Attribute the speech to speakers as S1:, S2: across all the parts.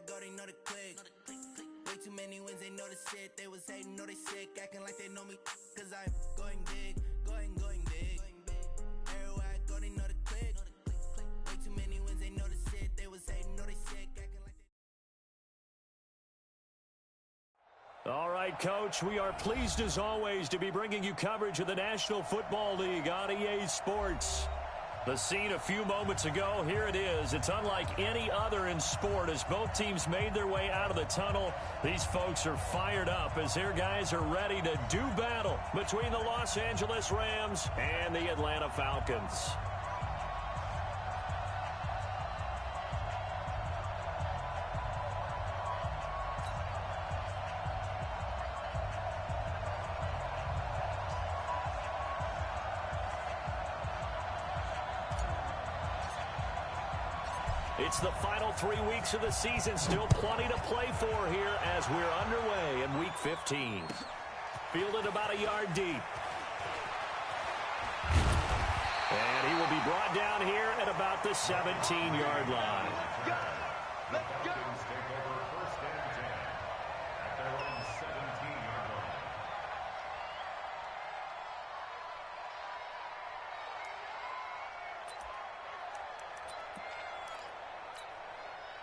S1: go, they know the click. Way too many wins, they know the shit. They was hating, know they sick, acting like they know me. Cause I'm going big, going big. Everywhere I go, they know the click. Way too many wins, they know the shit. They was hating, know they sick, acting like they...
S2: All right, Coach, we are pleased as always to be bringing you coverage of the National Football League on EA Sports. The scene a few moments ago, here it is. It's unlike any other in sport as both teams made their way out of the tunnel. These folks are fired up as their guys are ready to do battle between the Los Angeles Rams and the Atlanta Falcons. It's the final 3 weeks of the season. Still plenty to play for here as we're underway in Week 15. Fielded about a yard deep. And he will be brought down here at about the 17-yard line.
S3: Let's go. Take over first and 10 at their own 17-yard line.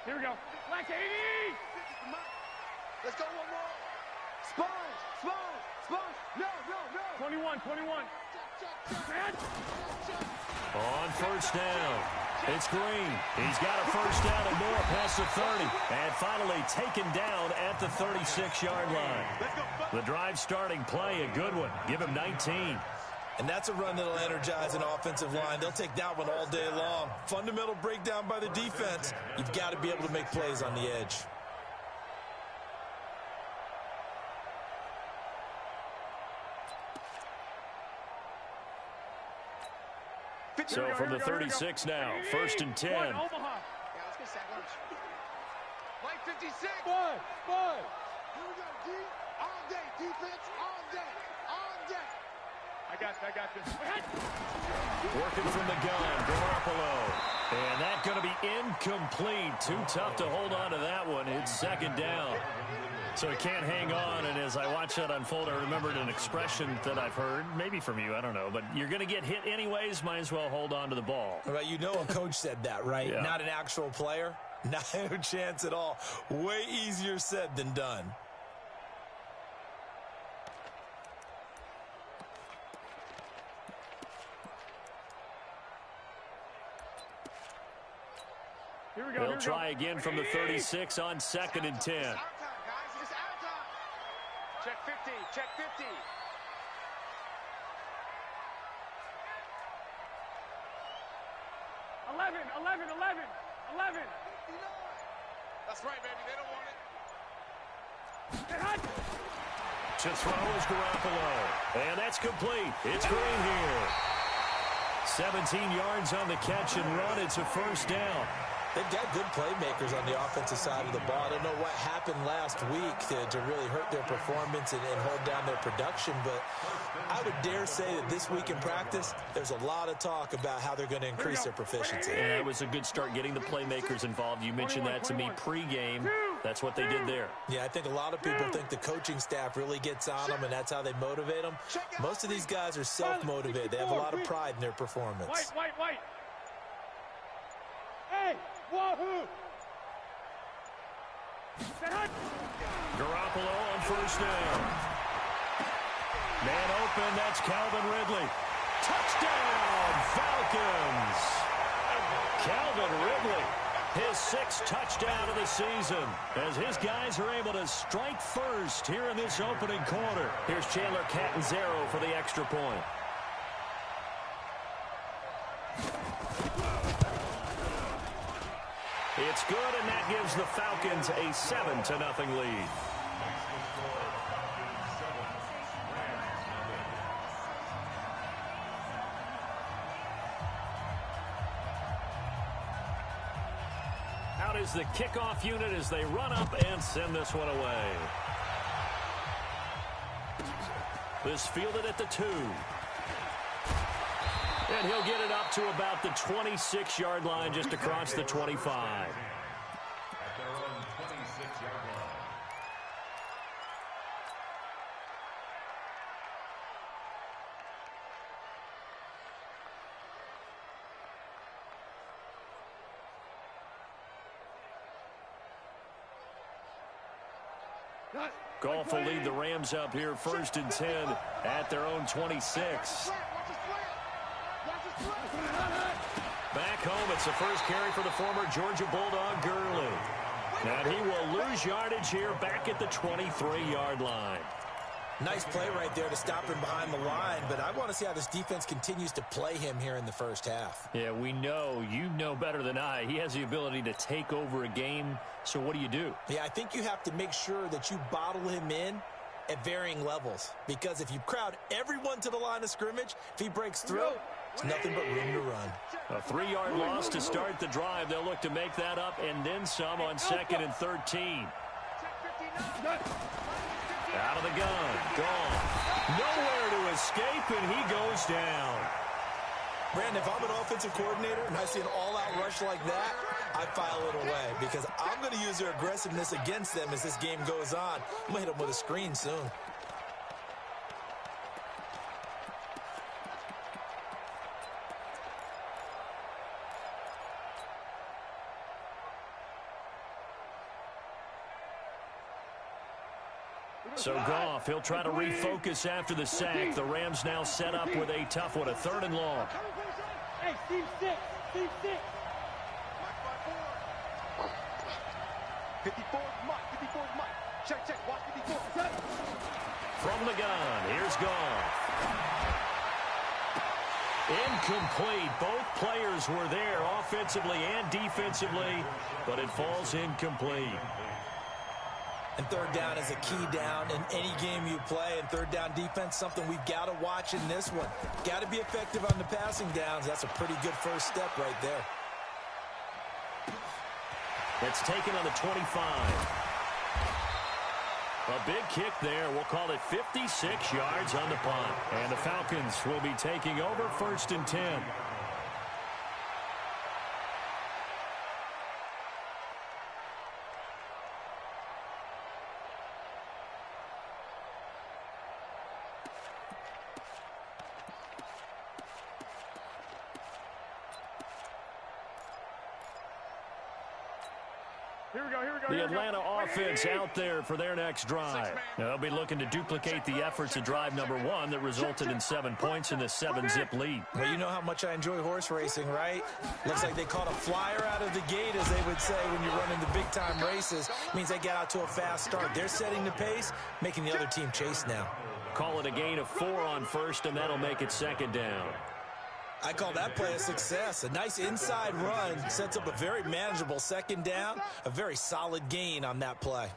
S4: Here we go. Black 80!
S5: Let's go one more. Sponge. No.
S4: 21.
S2: On first down, it's Green. He's got a first down and more past the 30. And finally taken down at the 36-yard line. The drive starting play, a good one. Give him 19.
S6: And that's a run that'll energize an offensive line. They'll take that one all day long. Fundamental breakdown by the defense. You've got to be able to make plays on the edge.
S2: So from the 36 now, first and 10.
S5: Yeah, let's get sack lunch. Like 56.
S4: One.
S5: Here we go, D. All day. Defense all day.
S4: I got this.
S2: Working from the gun, Garoppolo. And that's going to be incomplete. Too tough to hold on to that one. It's second down. So he can't hang on, and as I watch that unfold, I remembered an expression that I've heard, maybe from you, I don't know, but you're going to get hit anyways, might as well hold on to the ball.
S6: Right, you know a coach said that, right?
S2: Yeah.
S6: Not an actual player. Not a chance at all. Way easier said than done.
S4: Here we go.
S2: They'll try again from the 36 on second and 10.
S5: Out of time, guys. It's out of time.
S4: Check 50. 11.
S5: That's right, baby. They don't want it.
S2: To throw is Garoppolo. And that's complete. It's Green here. 17 yards on the catch and run. It's a first down.
S6: They've got good playmakers on the offensive side of the ball. I don't know what happened last week to really hurt their performance and hold down their production, but I would dare say that this week in practice, there's a lot of talk about how they're going to increase their proficiency.
S2: And it was a good start getting the playmakers involved. You mentioned that to me pregame. That's what they did there.
S6: Yeah, I think a lot of people think the coaching staff really gets on them, and that's how they motivate them. Most of these guys are self-motivated. They have a lot of pride in their performance.
S4: White. Hey, wahoo!
S2: Garoppolo on first down. Man open, that's Calvin Ridley. Touchdown, Falcons! Calvin Ridley, his 6th touchdown of the season, as his guys are able to strike first here in this opening quarter. Here's Chandler Catanzaro for the extra point. It's good, and that gives the Falcons a 7-0 lead. Out is the kickoff unit as they run up and send this one away. This fielded at the 2. And he'll get it up to about the 26-yard line, just across the 25. Goff will lead the Rams up here 1st and 10 at their own 26. Back home, it's the first carry for the former Georgia Bulldog, Gurley. And he will lose yardage here back at the 23-yard line.
S6: Nice play right there to stop him behind the line, but I want to see how this defense continues to play him here in the first half.
S2: Yeah, we know, you know better than I, he has the ability to take over a game, so what do?
S6: Yeah, I think you have to make sure that you bottle him in at varying levels, because if you crowd everyone to the line of scrimmage, if he breaks through, it's nothing but room to run.
S2: A 3-yard loss to start the drive. They'll look to make that up and then some on 2nd and 13. Out of the gun, gone. Nowhere to escape, and he goes down.
S6: Brandon, if I'm an offensive coordinator and I see an all-out rush like that, I file it away because I'm going to use their aggressiveness against them as this game goes on. I'm going to hit them with a screen soon.
S2: So Goff, he'll try to refocus after the sack. The Rams now set up with a tough one, a 3rd and long.
S4: Hey, Steve 6. 54 Mike. Check. Watch 54.
S2: From the gun, here's Goff. Incomplete. Both players were there offensively and defensively, but it falls incomplete.
S6: And 3rd down is a key down in any game you play. And 3rd down defense, something we've got to watch in this one. Got to be effective on the passing downs. That's a pretty good first step right there.
S2: It's taken on the 25. A big kick there. We'll call it 56 yards on the punt. And the Falcons will be taking over 1st and 10. The Atlanta offense out there for their next drive. They'll be looking to duplicate the efforts of drive number 1 that resulted in 7 points in the 7-zip lead.
S6: Well, you know how much I enjoy horse racing, right? Looks like they caught a flyer out of the gate, as they would say when you're running the big-time races. Means they get out to a fast start. They're setting the pace, making the other team chase now.
S2: Call it a gain of 4 on 1st, and that'll make it 2nd down.
S6: I call that play a success. A nice inside run sets up a very manageable 2nd down. A very solid gain on that play.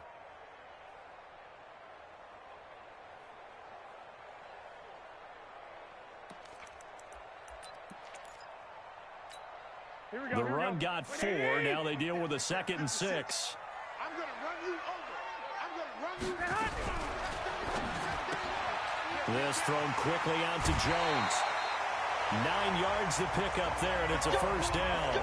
S2: The run got 4. Now they deal with a 2nd and 6.
S5: I'm going to run you over. I'm going to run you.
S2: This thrown quickly out to Jones. 9 yards to pick up there, and it's a 1st down.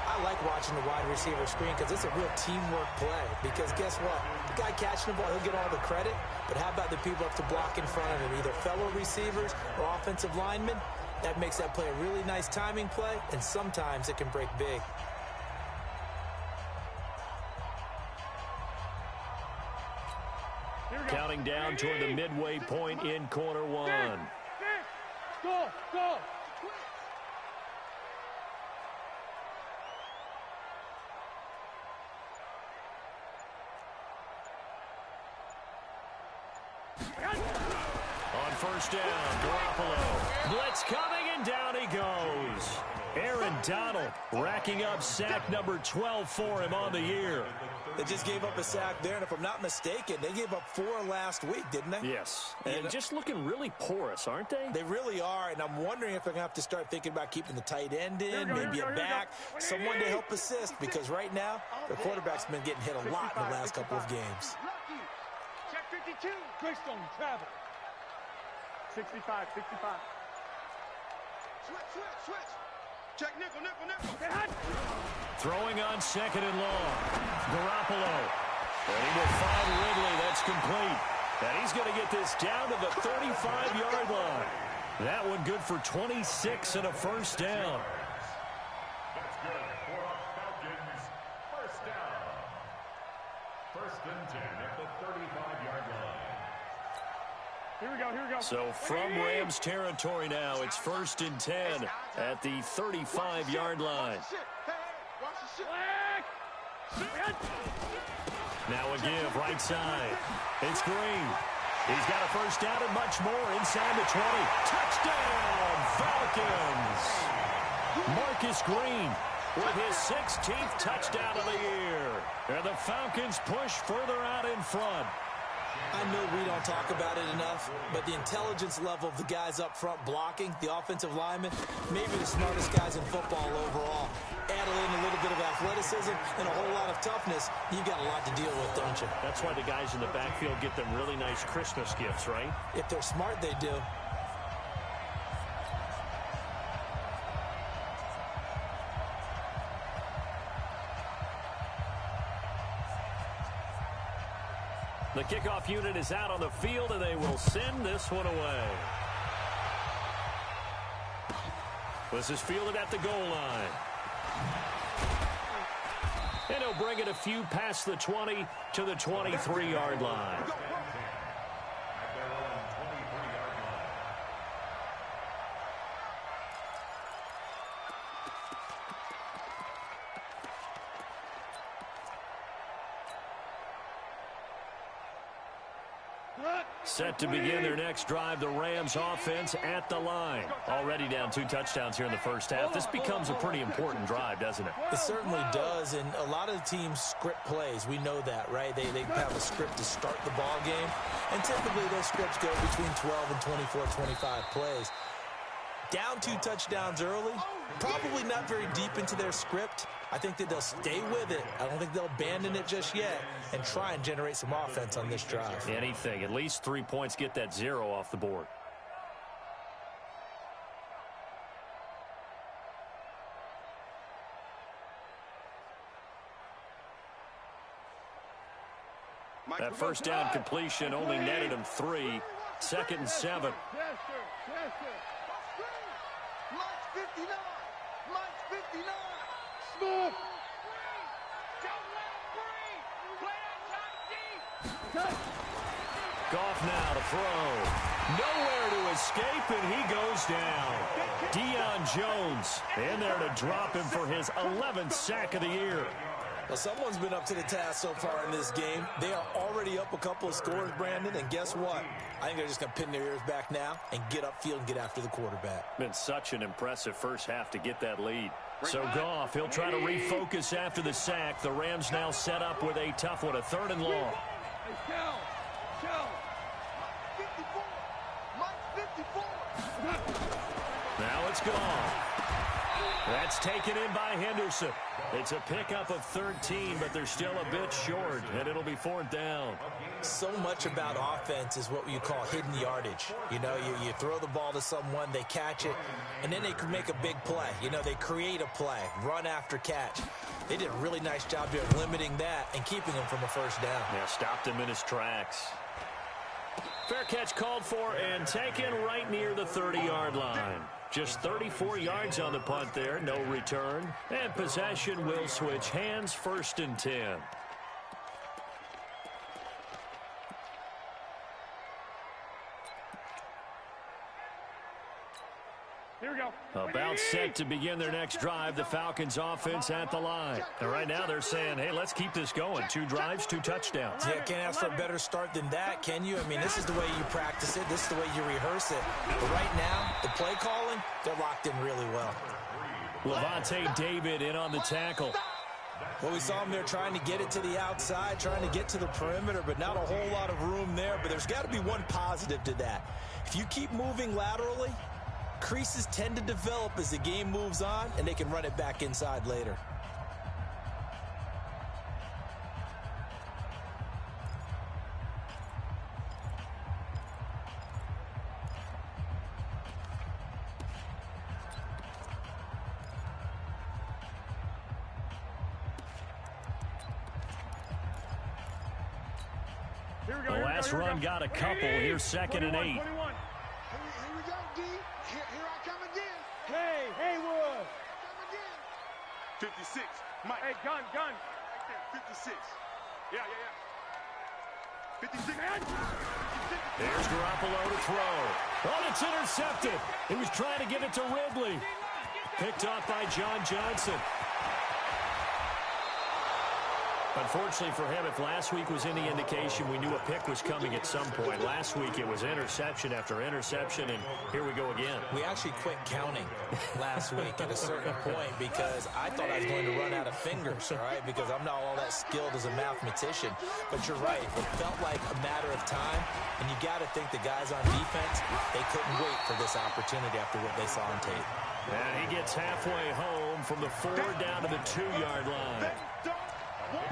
S6: I like watching the wide receiver screen because it's a real teamwork play. Because guess what? The guy catching the ball, he'll get all the credit. But how about the people up to block in front of him, either fellow receivers or offensive linemen? That makes that play a really nice timing play, and sometimes it can break big.
S2: Counting down toward the midway point in quarter 1.
S4: Go!
S2: On 1st down, Garoppolo. Blitz coming, and down he goes. Aaron Donald racking up sack number 12 for him on the year.
S6: They just gave up a sack there, and if I'm not mistaken, they gave up 4 last week, didn't they?
S2: Yes, and just looking really porous, aren't they?
S6: They really are, and I'm wondering if they're going to have to start thinking about keeping the tight end in, maybe a back, someone to help assist, because right now, their quarterback's been getting hit a lot in the last couple of games.
S4: Check 52. Greystone, travel. 65.
S5: Switch. Check nickel.
S2: Throwing on 2nd and long. Garoppolo. And he will find Ridley. That's complete. And he's going to get this down to the 35-yard line. That one good for 26 and a 1st down.
S3: That's good for Falcons. 1st down. 1st and 10 at the 35-yard line.
S4: Here we go, here we go.
S2: So from Rams territory now, it's 1st and 10 at the 35-yard line. Now a give, right side. It's Green. He's got a first down and much more inside the 20. Touchdown, Falcons! Marcus Green with his 16th touchdown of the year. And the Falcons push further out in front.
S6: I know we don't talk about it enough, but the intelligence level of the guys up front blocking, the offensive linemen, maybe the smartest guys in football overall. Add in a little bit of athleticism and a whole lot of toughness, you've got a lot to deal with, don't you?
S2: That's why the guys in the backfield get them really nice Christmas gifts, right?
S6: If they're smart, they do.
S2: The kickoff unit is out on the field, and they will send this one away. This is fielded at the goal line. And he'll bring it a few past the 20 to the 23-yard line. Set to begin their next drive, the Rams offense at the line. Already down 2 touchdowns here in the first half. This becomes a pretty important drive, doesn't it?
S6: It certainly does, and a lot of the teams script plays. We know that, right? They have a script to start the ball game, and typically those scripts go between 12 and 24, 25 plays. Down 2 touchdowns early, probably not very deep into their script. I think that they'll stay with it. I don't think they'll abandon it just yet and try and generate some offense on this drive.
S2: Anything. At least 3 points, get that 0 off the board. That first down completion only netted him 3. 2nd and 7.
S5: Mike's 59. Mike's 59. Smooth.
S2: Goff now to throw. Nowhere to escape, and he goes down. Deion Jones in there to drop him for his 11th sack of the year.
S6: Well, someone's been up to the task so far in this game. They are already up a couple of scores, Brandon, and guess what? I think they're just going to pin their ears back now and get upfield and get after the quarterback.
S2: Been such an impressive first half to get that lead. So Goff, he'll try to refocus after the sack. The Rams now set up with a tough one, a 3rd and long. Now it's gone. That's taken in by Henderson. It's a pickup of 13, but they're still a bit short, and it'll be 4th down.
S6: So much about offense is what you call hidden yardage. You know, you throw the ball to someone, they catch it, and then they can make a big play. You know, they create a play, run after catch. They did a really nice job here of limiting that and keeping him from a first down.
S2: Yeah, stopped him in his tracks. Fair catch called for and taken right near the 30-yard line. Just 34 yards on the punt there, no return. And possession will switch hands, 1st and 10.
S4: Here we go.
S2: About set to begin their next drive, the Falcons offense at the line. And right now they're saying, hey, let's keep this going. 2 drives, 2 touchdowns.
S6: Yeah, can't ask for a better start than that, can you? I mean, this is the way you practice it. This is the way you rehearse it. But right now, the play calling, they're locked in really well.
S2: Levante David in on the tackle.
S6: Well, we saw him there trying to get it to the outside, trying to get to the perimeter, but not a whole lot of room there. But there's got to be one positive to that. If you keep moving laterally, creases tend to develop as the game moves on, and they can run it back inside later.
S2: The last run got a couple. Here's 2nd and 8.
S5: Here we go, D. Here I come again.
S4: Hey, Haywood.
S5: Come again.
S4: 56. Mike. Hey, gun.
S5: 56. Yeah.
S2: There's Garoppolo to throw. Oh, it's intercepted. He was trying to give it to Ridley. Picked off by John Johnson. Unfortunately for him, if last week was any indication, we knew a pick was coming at some point. Last week it was interception after interception, and here we go again.
S6: We actually quit counting last week at a certain point because I thought I was going to run out of fingers, all right, because I'm not all that skilled as a mathematician. But you're right. It felt like a matter of time, and you got to think the guys on defense, they couldn't wait for this opportunity after what they saw on tape.
S2: And he gets halfway home from the 4 down to the 2-yard line.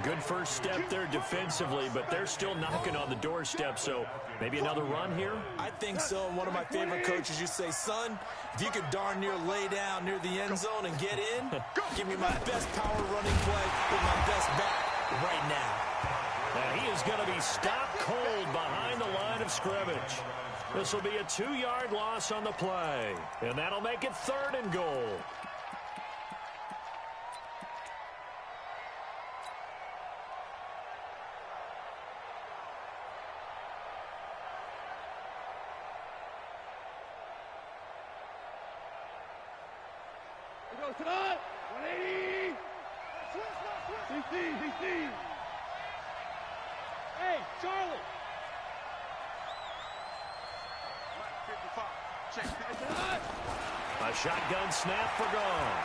S2: Good first step there defensively, but they're still knocking on the doorstep, so maybe another run here?
S6: I think so. And one of my favorite coaches used to say, son, if you could darn near lay down near the end zone and get in, give me my best power running play with my best back right now.
S2: And he is going to be stopped cold behind the line of scrimmage. This will be a 2-yard loss on the play, and that'll make it 3rd and goal.
S4: Tonight, 180. DC. Hey, Charlie. 55.
S2: A shotgun snap for Gone.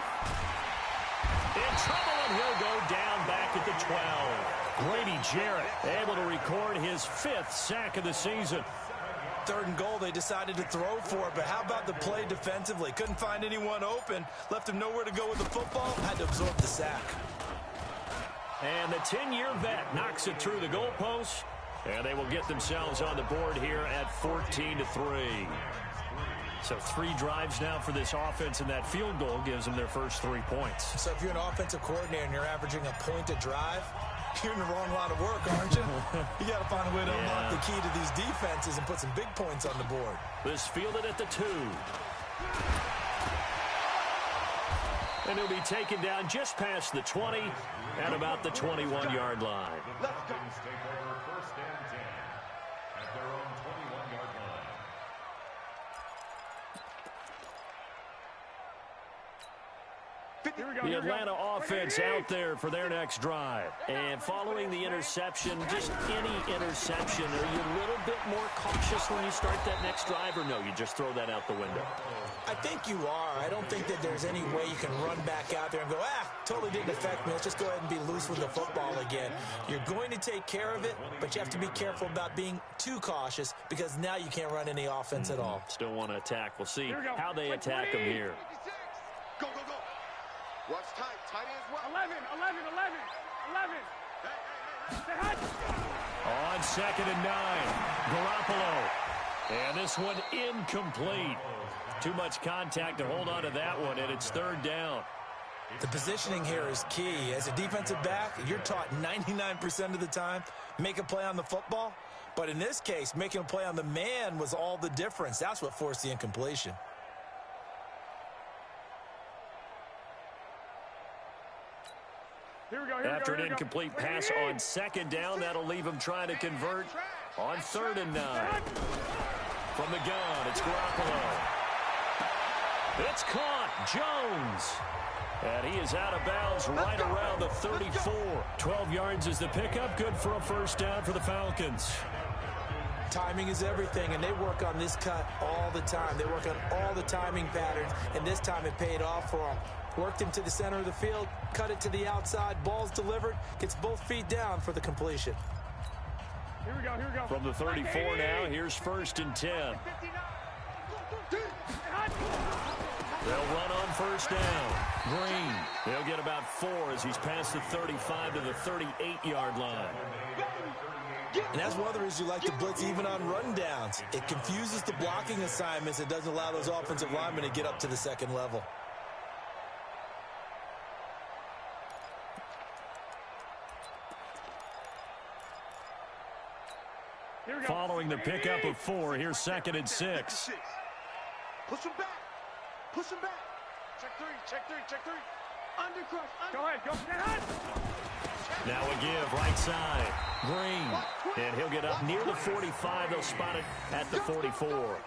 S2: In trouble, and he'll go down back at the 12. Grady Jarrett able to record his 5th sack of the season.
S6: 3rd and goal, they decided to throw for it, but how about the play defensively? Couldn't find anyone open, left him nowhere to go with the football, had to absorb the sack.
S2: And the 10-year vet knocks it through the goalpost, and they will get themselves on the board here at 14-3. So 3 drives now for this offense, and that field goal gives them their first 3 points.
S6: So if you're an offensive coordinator and you're averaging a point a drive, you're in the wrong line of work, aren't you? You got to find a way to unlock the key to these defenses and put some big points on the board.
S2: This fielded at the 2. And he'll be taken down just past the 20 at about the 21-yard line.
S3: Falcons take over 1st and 10 at their own 21-yard line.
S2: The Atlanta offense out there for their next drive. And following the interception, just any interception, are you a little bit more cautious when you start that next drive, or no, you just throw that out the window?
S6: I think you are. I don't think that there's any way you can run back out there and go, totally didn't affect me. Let's just go ahead and be loose with the football again. You're going to take care of it, but you have to be careful about being too cautious because now you can't run any offense at all.
S2: Still want to attack. We'll see how they attack them here.
S5: Go. Watch tight ends well.
S4: 11.
S2: On 2nd and 9, Garoppolo. And this one incomplete. Too much contact to hold on to that one, and it's 3rd down.
S6: The positioning here is key. As a defensive back, you're taught 99% of the time, make a play on the football. But in this case, making a play on the man was all the difference. That's what forced the incompletion.
S2: After an incomplete pass on 2nd down, that'll leave him trying to convert on 3rd and 9. From the gun, it's Garoppolo. It's caught. Jones. And he is out of bounds right around the 34. 12 yards is the pickup. Good for a 1st down for the Falcons.
S6: Timing is everything, and they work on this cut all the time. They work on all the timing patterns, and this time it paid off for them. Worked him to the center of the field, cut it to the outside, ball's delivered, gets both feet down for the completion.
S4: Here we go.
S2: From the 34 now, here's 1st and 10. They'll run on 1st down. Green, he'll get about 4 as he's past the 35 to the 38-yard line.
S6: And that's one of the reasons you like to blitz even on rundowns. It confuses the blocking assignments. It doesn't allow those offensive linemen to get up to the 2nd level.
S2: Following the pickup of 4, here's 2nd and 6.
S5: Push him back. Check three. Undercrush.
S4: Go ahead.
S2: Now a give, right side. Green. And he'll get up near the 45. They'll spot it at the 44.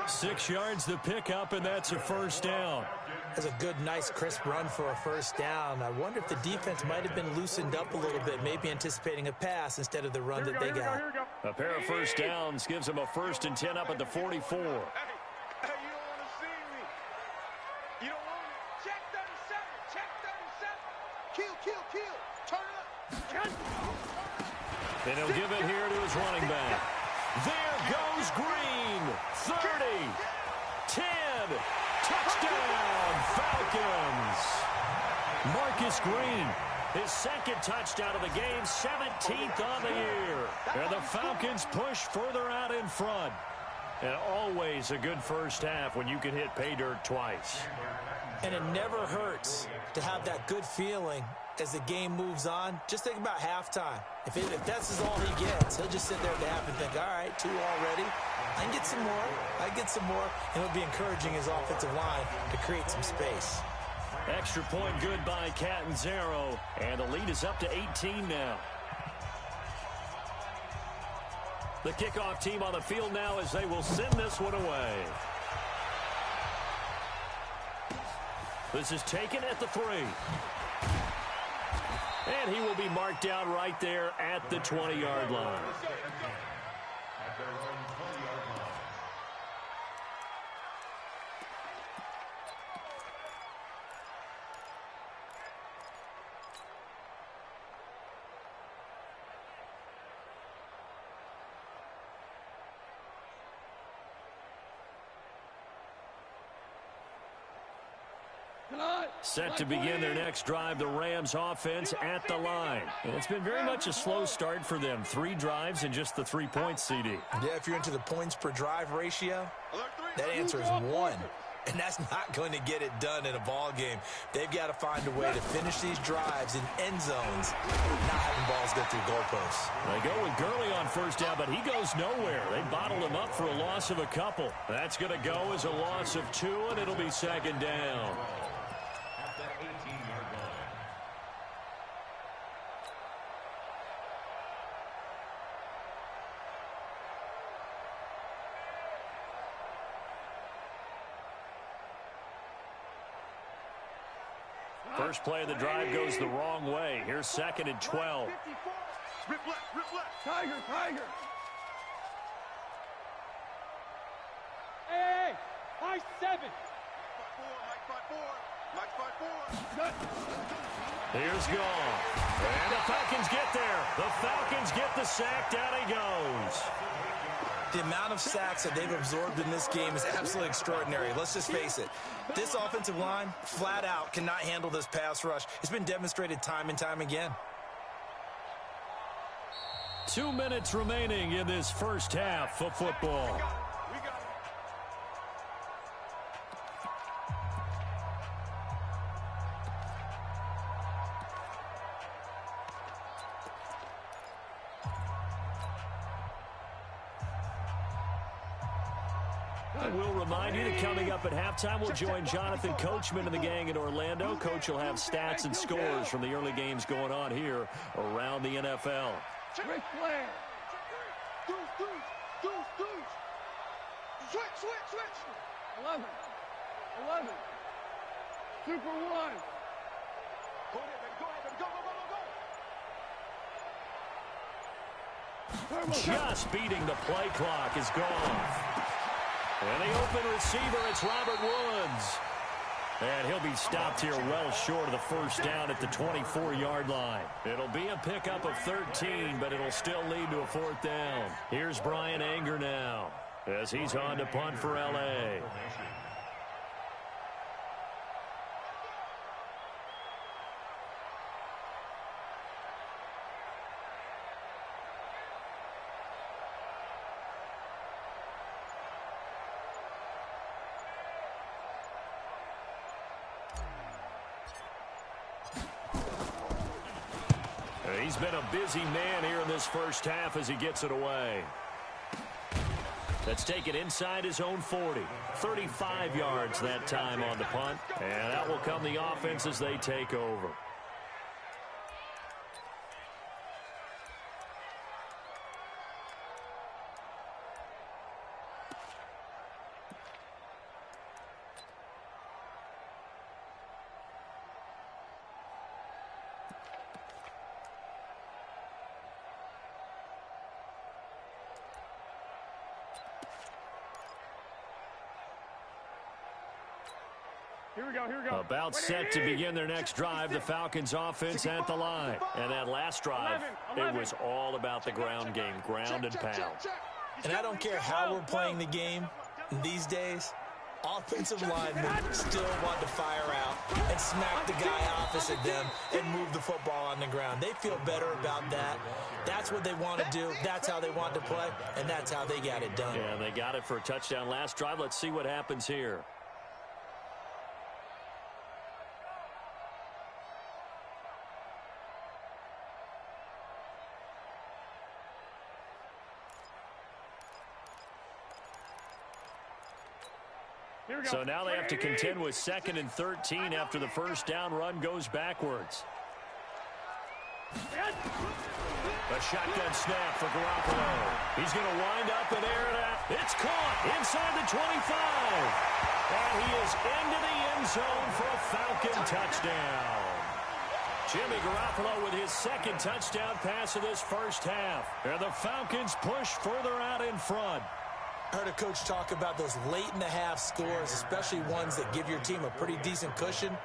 S2: 6 yards the pickup, and that's a first down.
S6: That's a good, nice, crisp run for a first down. I wonder if the defense might have been loosened up a little bit, maybe anticipating a pass instead of the run that they got.
S2: A pair of first downs gives them a 1st and 10 up at the 44.
S5: Hey, you don't want to see me. You don't want me. Check 37. Check 37. Kill. Turn it up.
S2: And he'll give it here to his running back. There goes Green. 30. 10. Touchdown, Falcons. Marcus Green, his 2nd touchdown of the game, 17th on the year. And the Falcons push further out in front. And always a good first half when you can hit pay dirt twice.
S6: And it never hurts to have that good feeling as the game moves on. Just think about halftime. If that's all he gets, he'll just sit there at the half and think, all right, 2 already. I can get some more. And it'll be encouraging his offensive line to create some space.
S2: Extra point good by Catanzaro. And the lead is up to 18 now. The kickoff team on the field now as they will send this one away. This is taken at the 3. And he will be marked down right there at the 20-yard line.
S3: At their own 20-yard line.
S2: Set to begin their next drive, the Rams offense at the line. And it's been very much a slow start for them. 3 drives and just the 3 points, CD.
S6: Yeah, if you're into the points per drive ratio, that answer is 1. And that's not going to get it done in a ball game. They've got to find a way to finish these drives in end zones, not having balls go through goalposts.
S2: They go with Gurley on first down, but he goes nowhere. They bottled him up for a loss of a couple. That's going to go as a loss of 2, and it'll be 2nd down.
S3: At the 18-yard line.
S2: First play of the drive goes the wrong way. Here's 2nd and 12.
S5: Rip left.
S4: Tiger. Hey, high 7.
S5: Mike 5-4.
S2: Here's gone. And the Falcons get there. The Falcons get the sack. Down he goes.
S6: The amount of sacks that they've absorbed in this game is absolutely extraordinary. Let's just face it. This offensive line, flat out, cannot handle this pass rush. It's been demonstrated time and time again.
S2: 2 minutes remaining in this first half of football.
S5: We got it.
S2: I will remind you that coming up at halftime, we'll join Jonathan Coachman and the gang in Orlando. Coach will have stats and scores from the early games going on here around the NFL.
S4: Ric Flair.
S5: Deuce. Switch.
S4: 11. Super 1.
S5: Go ahead, go.
S2: Just beating the play clock is gone. And the open receiver, it's Robert Woods. And he'll be stopped here well short of the first down at the 24-yard line. It'll be a pickup of 13, but it'll still lead to a 4th down. Here's Brian Anger now as he's on to punt for L.A. He's been a busy man here in this first half as he gets it away. That's taken inside his own 40. 35 yards that time on the punt. And that will come the offense as they take over.
S4: Here we go.
S2: About set to begin their next drive, the Falcons offense at the line. And that last drive, it was all about the ground game, ground and pound.
S6: And I don't care how we're playing the game these days, offensive linemen still want to fire out and smack the guy opposite them and move the football on the ground. They feel better about that. That's what they want to do. That's how they want to play, and that's how they got it done.
S2: Yeah, they got it for a touchdown last drive. Let's see what happens here. So now they have to contend with 2nd and 13 after the first down run goes backwards. A shotgun snap for Garoppolo. He's going to wind up and air it out. It's caught inside the 25. And he is into the end zone for a Falcon touchdown. Jimmy Garoppolo with his 2nd touchdown pass of this first half. And the Falcons push further out in front.
S6: I heard a coach talk about those late-in-the-half scores, especially ones that give your team a pretty decent cushion.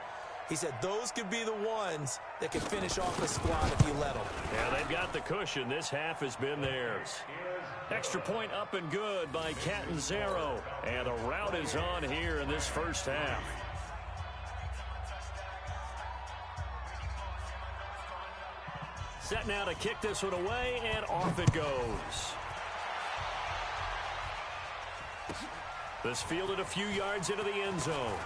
S6: He said those could be the ones that could finish off a squad if you let them.
S2: Yeah, they've got the cushion. This half has been theirs. Extra point up and good by Catanzaro. And the route is on here in this first half. Set now to kick this one away, and off it goes. This fielded a few yards into the end zone.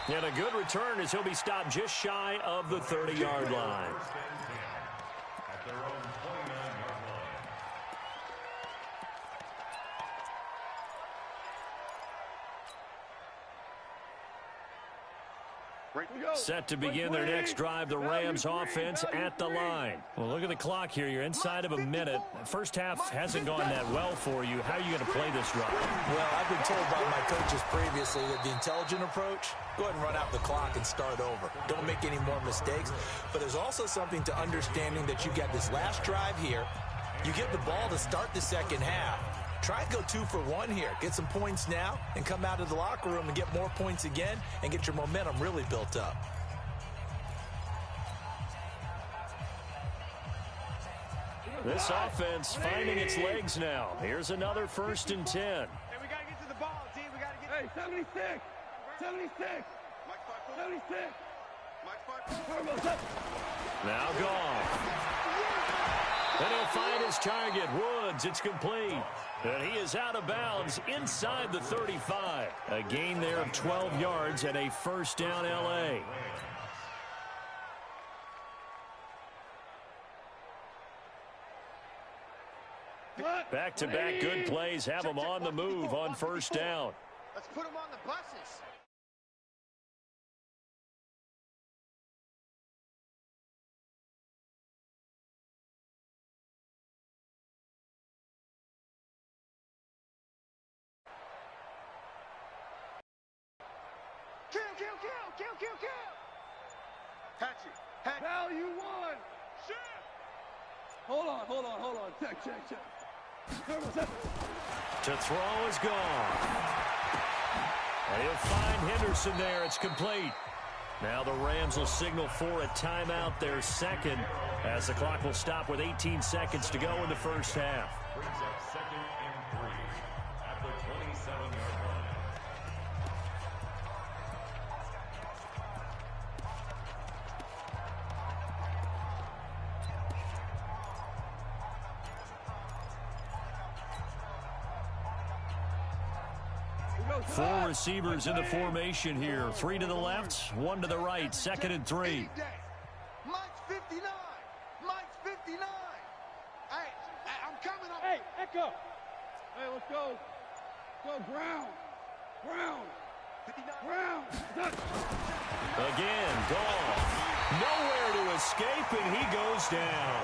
S2: And a good return as he'll be stopped just shy of the 30-yard line.
S3: At their own 29-yard line.
S2: Set to begin their next drive, the Rams offense at the line. Well, look at the clock here. You're inside of a minute. First half hasn't gone that well for you. How are you going to play this drive?
S6: Well, I've been told by my coaches previously that the intelligent approach, go ahead and run out the clock and start over. Don't make any more mistakes. But there's also something to understanding that you get this last drive here. You get the ball to start the second half. Try and go 2 for 1 here. Get some points now and come out of the locker room and get more points again and get your momentum really built up.
S2: This offense finding its legs now. Here's another 1st and 10.
S5: Hey, we got to get to the ball, D. We got to get.
S4: Hey, 76. 76. 76.
S2: Now gone. And he'll find his target, Woods. It's complete. And he is out of bounds inside the 35. A gain there of 12 yards and a first down L.A. Back-to-back good plays have him on the move on first down.
S5: Let's put him on the buses. Kill. Hatchet.
S4: Value 1.
S5: Shit.
S4: Hold on. Check.
S2: To throw is gone. And he'll find Henderson there. It's complete. Now the Rams will signal for a timeout, their second, as the clock will stop with 18 seconds to go in the first half.
S3: Brings up 2nd and 3 at the 27-yard line.
S2: Four receivers in the formation here. 3 to the left, 1 to the right. 2nd and 3.
S5: Mike's 59. Hey, I'm coming up.
S4: Hey, Echo. Hey, let's go. Brown.
S5: 59.
S2: Again, gone. Nowhere to escape, and he goes down.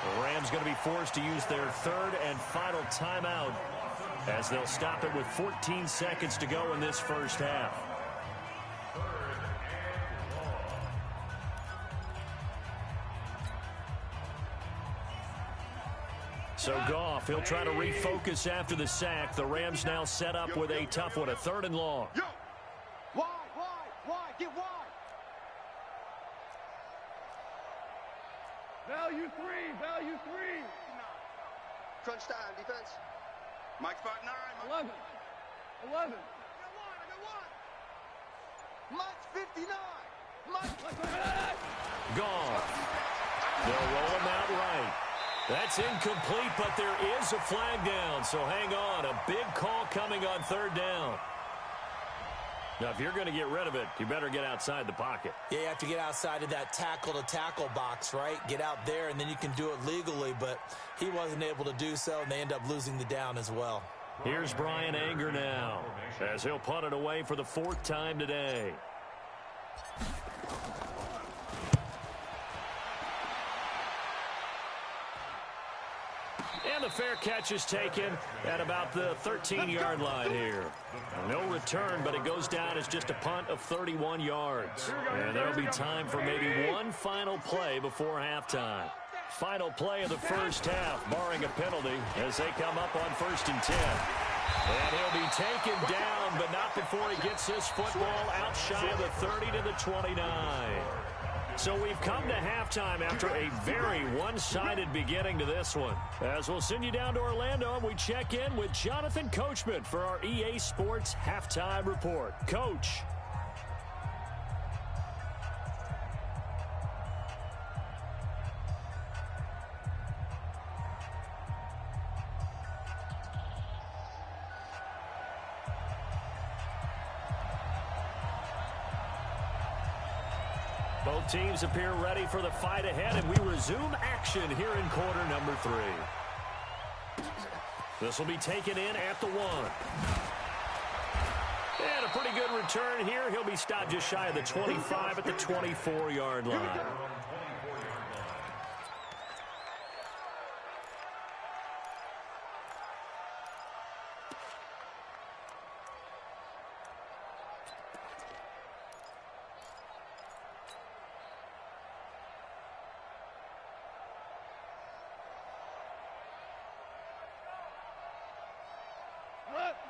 S2: The Rams going to be forced to use their 3rd and final timeout, as they'll stop it with 14 seconds to go in this first half. So Goff, he'll try to refocus after the sack. The Rams now set up with a tough one, a 3rd and long.
S5: Wide, get wide.
S4: Value three.
S5: Crunch time, defense. Mike spot 9.
S4: 11.
S5: I got one. Mike's 59.
S2: Goff. They'll roll him out right. That's incomplete, but there is a flag down, so hang on. A big call coming on 3rd down. Now, if you're going to get rid of it, you better get outside the pocket.
S6: Yeah, you have to get outside of that tackle-to-tackle box, right? Get out there, and then you can do it legally, but he wasn't able to do so, and they end up losing the down as well.
S2: Here's Brian Anger now, as he'll punt it away for the 4th time today. And the fair catch is taken at about the 13-yard line here. No return, but it goes down as just a punt of 31 yards. And there'll be time for maybe one final play before halftime. Final play of the first half, barring a penalty, as they come up on 1st and 10. And he'll be taken down, but not before he gets this football out shy of the 30 to the 29. So we've come to halftime after a very one-sided beginning to this one. As we'll send you down to Orlando, and we check in with Jonathan Coachman for our EA Sports Halftime Report. Coach. Both teams appear ready for the fight ahead, and we resume action here in quarter number 3. This will be taken in at the 1. And a pretty good return here. He'll be stopped just shy of the 25 at the 24-yard line.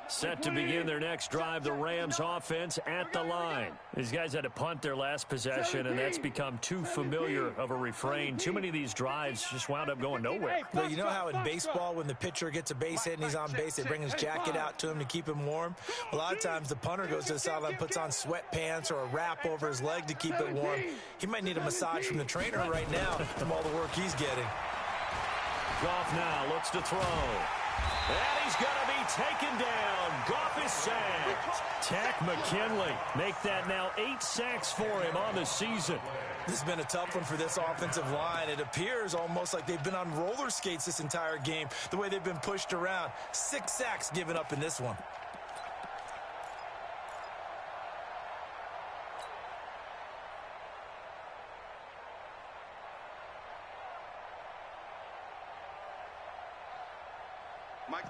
S2: Set to begin their next drive, the Rams offense at the line. These guys had to punt their last possession, and that's become too familiar of a refrain. Too many of these drives just wound up going nowhere.
S6: But you know how in baseball, when the pitcher gets a base hit and he's on base, they bring his jacket out to him to keep him warm? A lot of times the punter goes to the sideline, puts on sweatpants or a wrap over his leg to keep it warm. He might need a massage from the trainer right now from all the work he's getting.
S2: Goff now looks to throw. And he's going to be taken down. Goff is sacked. Tack McKinley make that now 8 sacks for him on the season.
S6: This has been a tough one for this offensive line. It appears almost like they've been on roller skates this entire game, the way they've been pushed around. 6 sacks given up in this one.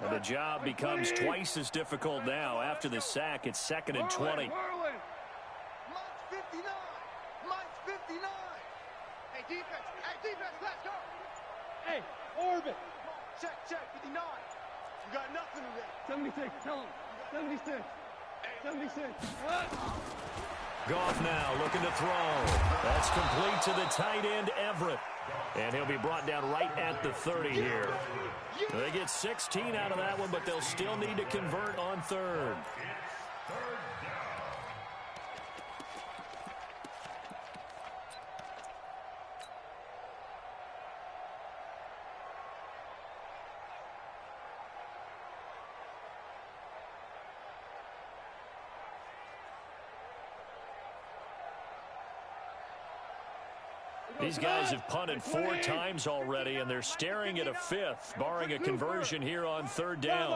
S2: And the job becomes twice as difficult now. After the sack, it's 2nd and 20.
S5: Mike's 59. Mike's 59. Hey, defense, let's go.
S4: Hey, orbit.
S5: Check, 59. You got nothing in there.
S4: 76, tell him. 76. 76.
S2: Goff now looking to throw. That's complete to the tight end, Everett. And he'll be brought down right at the 30 here. They get 16 out of that one, but they'll still need to convert on 3rd. These guys have punted 4 times already, and they're staring at a 5th, barring a conversion here on 3rd down.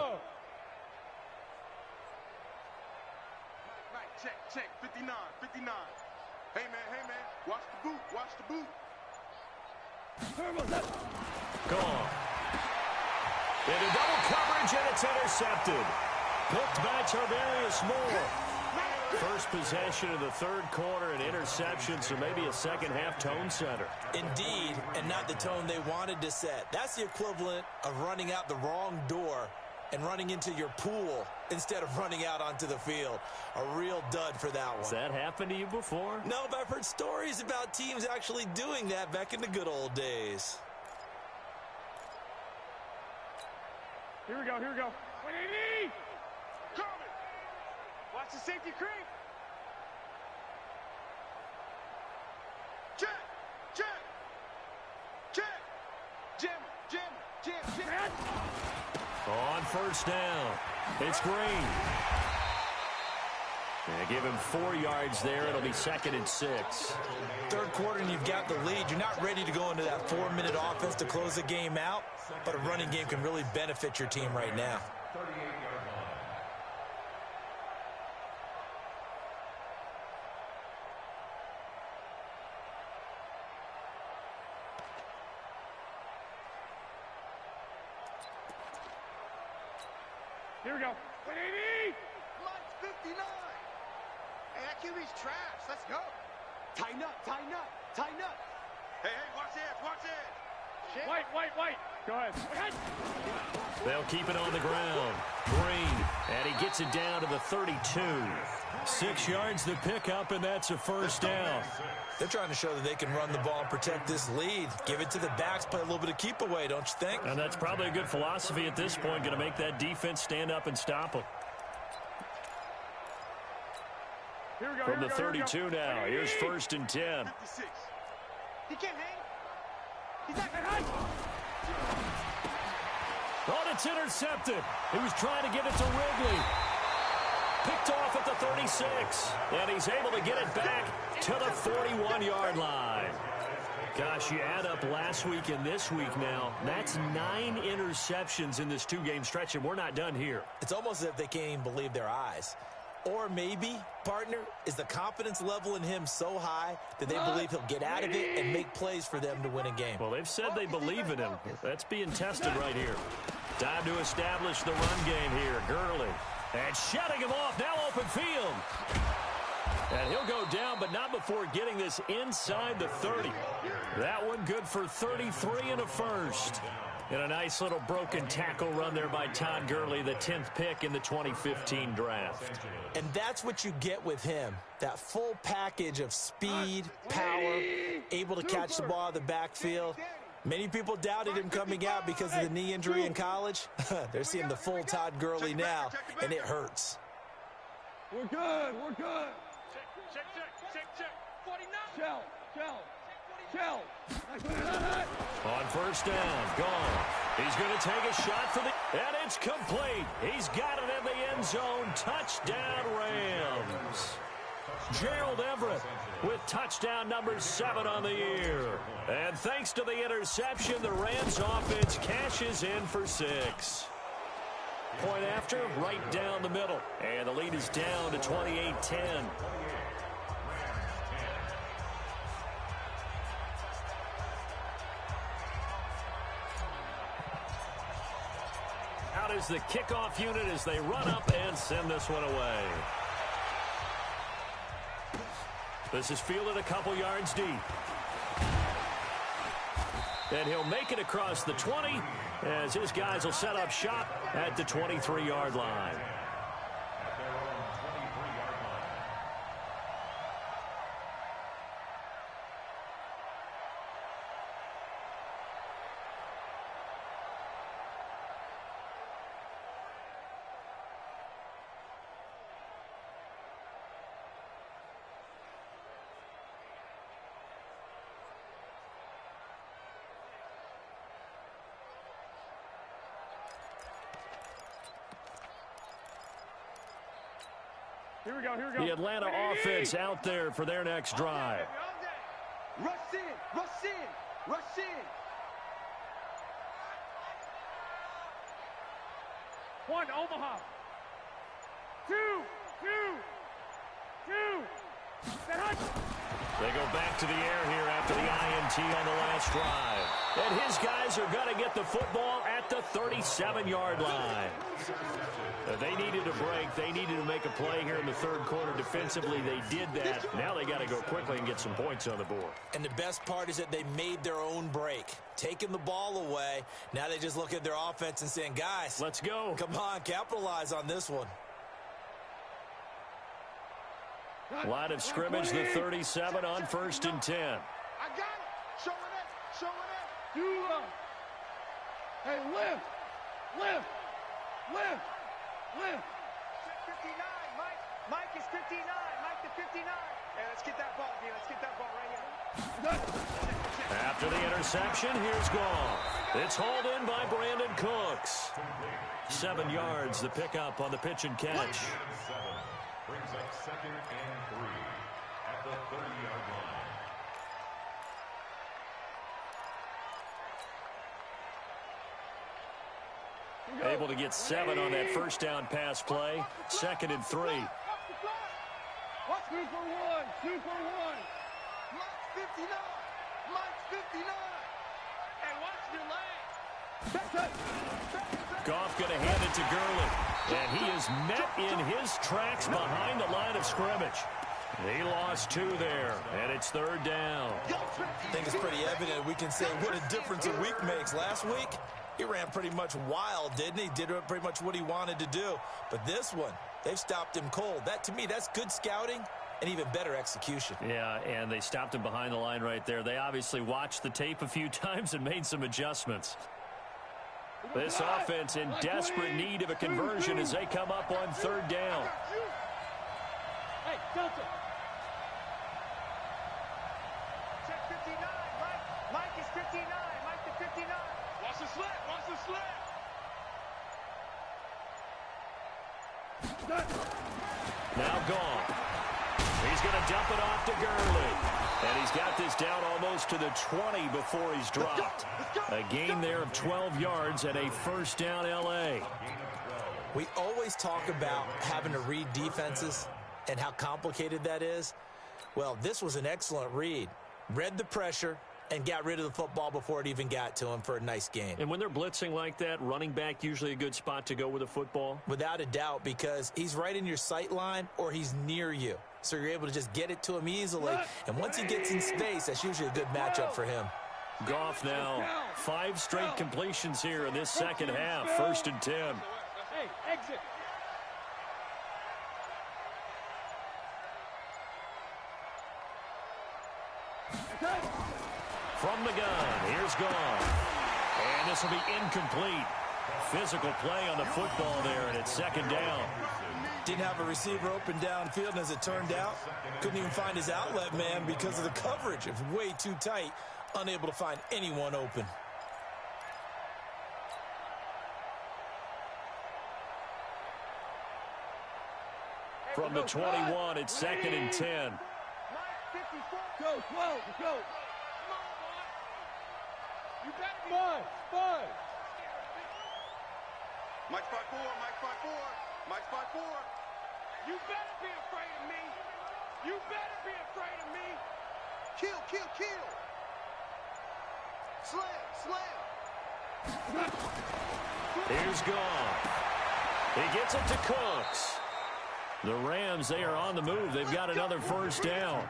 S5: Right, check, 59. Hey, man, watch the boot.
S2: Gone. Into double coverage, and it's intercepted. Picked by Tarvarius Moore. First possession of the third quarter, an interception, so maybe a second-half tone setter.
S6: Indeed, and not the tone they wanted to set. That's the equivalent of running out the wrong door and running into your pool instead of running out onto the field. A real dud for that one.
S2: Has that happened to you before?
S6: No, but I've heard stories about teams actually doing that back in the good old days.
S4: Here we go, here we go.
S5: Coming. Watch the safety creep. Check, check, check. Jim, Jim, Jim, Jim.
S2: On first down, it's Green. Yeah, give him 4 yards there. It'll be 2nd and 6.
S6: Third quarter and you've got the lead. You're not ready to go into that 4-minute offense to close the game out, but a running game can really benefit your team right now.
S3: 38-yard line.
S4: Here we go. 180.
S5: Mine's 59. Hey, that QB's trash. Let's go. Tighten up, tighten up, tighten up. Hey, hey, watch this, watch this.
S4: White. Go ahead.
S2: They'll keep it on the ground. Green, and he gets it down to the 32. 6 yards the pickup, and that's a first down.
S6: They're trying to show that they can run the ball and protect this lead. Give it to the backs, play a little bit of keep away, don't you think?
S2: And that's probably a good philosophy at this point, going to make that defense stand up and stop them.
S4: Here we go.
S2: From the 32 now, here's 1st and 10.
S5: 56. He can't hang. He's not gonna hang.
S2: Oh, it's intercepted. He was trying to get it to Wrigley. Picked off at the 36. And he's able to get it back to the 41-yard line. Gosh, you add up last week and this week now. That's 9 interceptions in this 2-game stretch, and we're not done here.
S6: It's almost as if they can't even believe their eyes. Or maybe, partner, is the confidence level in him so high that they believe he'll get out of it and make plays for them to win a game.
S2: Well, they've said they believe in him. That's being tested right here. Time to establish the run game here. Gurley. And shutting him off. Now open field. And he'll go down, but not before getting this inside the 30. That one good for 33 and a first. And a nice little broken tackle run there by Todd Gurley, the 10th pick in the 2015 draft.
S6: And that's what you get with him. That full package of speed, power, able to catch the ball out of the backfield. Many people doubted him coming out because of the knee injury in college. They're seeing the full Todd Gurley now, and it hurts.
S4: We're good. We're good.
S5: Check. 49.
S4: Shell.
S2: On first down, gone. He's going to take a shot for the... And it's complete. He's got it in the end zone. Touchdown, Rams. Gerald Everett with touchdown number 7 on the year. And thanks to the interception, the Rams offense cashes in for 6. Point after, right down the middle. And the lead is down to 28-10. Out is the kickoff unit as they run up and send this one away. This is fielded a couple yards deep. And he'll make it across the 20 as his guys will set up shop at the 23-yard line.
S4: Here we go.
S2: The Atlanta offense out there for their next drive.
S5: Rush in.
S4: One, Omaha. Two.
S2: They go back to the air here after the INT on the last drive. And his guys are going to get the football at the 37-yard line. They needed a break. They needed to make a play here in the third quarter defensively. They did that. Now they got to go quickly and get some points on the board.
S6: And the best part is that they made their own break. Taking the ball away. Now they just look at their offense and saying, guys,
S2: let's go.
S6: Come on, capitalize on this one.
S2: Line of scrimmage, the 37 on 1st and 10.
S5: I got it. Show it up. Show it up.
S4: Hey, lift. Lift. Lift. Lift.
S5: 59, Mike. Mike is 59. Mike to 59. Hey, let's get that ball, D. Let's get that ball right here.
S2: After the interception, here's Goff. It's hauled in by Brandon Cooks. 7 yards, the pickup on the pitch and catch.
S3: Brings up 2nd and 3 at the 30-yard line.
S2: Able to get 7 on that first down pass play. 2nd and 3.
S4: 2 for 1. 2 for 1.
S5: Mike's 59. Mike's 59. Hey, watch your leg.
S2: Goff going to hand it to Gurley. And he is met in his tracks behind the line of scrimmage. He lost 2 there, and it's 3rd down.
S6: I think it's pretty evident. We can say what a difference a week makes. Last week, he ran pretty much wild, didn't he? Did pretty much what he wanted to do. But this one, they've stopped him cold. That, to me, that's good scouting and even better execution.
S2: Yeah, and they stopped him behind the line right there. They obviously watched the tape a few times and made some adjustments. This offense in desperate need of a conversion as they come up on 3rd down.
S4: Hey, Delta.
S5: Check 59. Mike is 59. Mike to 59. Watch the slip. Watch the slip.
S2: Now Goff. He's going to dump it off to Gurley. And he's got this down almost to the 20 before he's dropped. A gain there of 12 yards and a 1st down L.A.
S6: We always talk about having to read defenses and how complicated that is. Well, this was an excellent read. Read the pressure and got rid of the football before it even got to him for a nice gain.
S2: And when they're blitzing like that, running back usually a good spot to go with a football?
S6: Without a doubt, because he's right in your sight line or he's near you. So you're able to just get it to him easily. And once he gets in space, that's usually a good matchup for him.
S2: Goff now, 5 straight completions here in this second half. 1st and 10.
S4: Hey, exit.
S2: From the gun, here's Goff. And this will be incomplete. Physical play on the football there, and it's 2nd down.
S6: Didn't have a receiver open downfield, and as it turned out, couldn't even find his outlet man because of the coverage. It was way too tight, unable to find anyone open.
S2: From the 21, it's 2nd and 10.
S4: Go, 12, go. You better be. 5.
S5: Mike 5-4. Mike 5-4. Mike 5-4. You better be afraid of me. You better be afraid of me. Kill, kill, kill. Slam, slam.
S2: Here's Goff. He gets it to Cooks. The Rams, they are on the move. They've got another 1st down.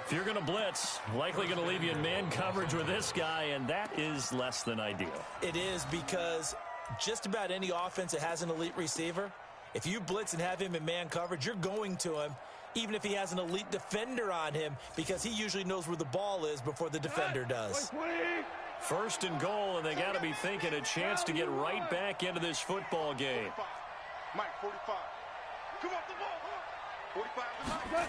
S2: If you're going to blitz, likely going to leave you in man coverage with this guy, and that is less than ideal.
S6: It is, because just about any offense that has an elite receiver, if you blitz and have him in man coverage, you're going to him, even if he has an elite defender on him, because he usually knows where the ball is before the defender does.
S2: 1st and goal, and they got to be thinking a chance to get right back into this football game.
S5: Mike 45. Come off the ball. 45 to Mike.